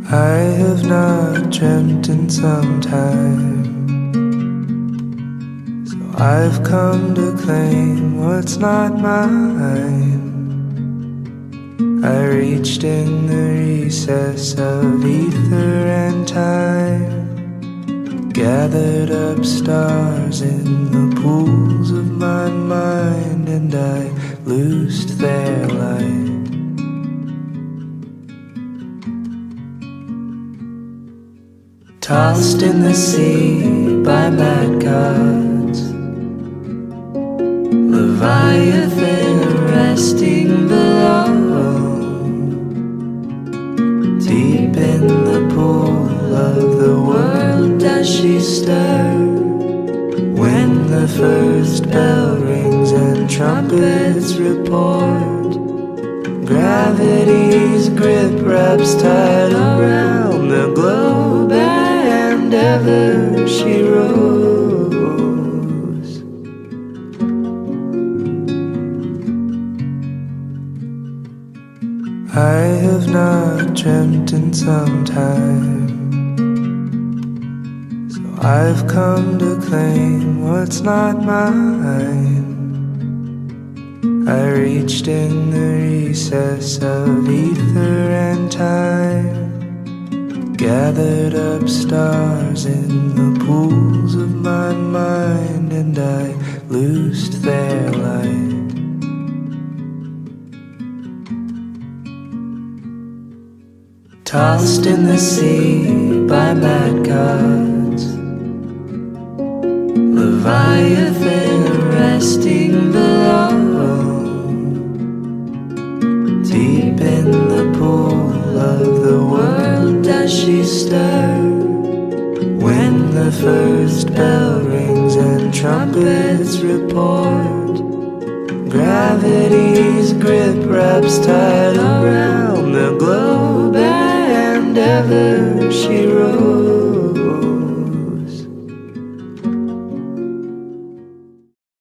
I have not dreamt in some time, so I've come to claim what's not mine. I reached in the recess of ether and time, gathered up stars in the pools of my mind, and I loosed their light. Tossed in the sea by mad gods, Leviathan resting below. Deep in the pool of the world does she stir, when the first bell rings and trumpets report. Gravity's grip wraps tight around the globe, and ever she rose. I have not dreamt in some time, so I've come to claim what's not mine. I reached in the recess of ether and time, gathered up stars in the pools of my mind, and I loosed their light. Tossed in the sea by mad gods, Leviathan resting below. Deep in the pool of the world does she stir, when the first bell rings and trumpets report. Gravity's grip wraps tight around the globe, and ever she rose.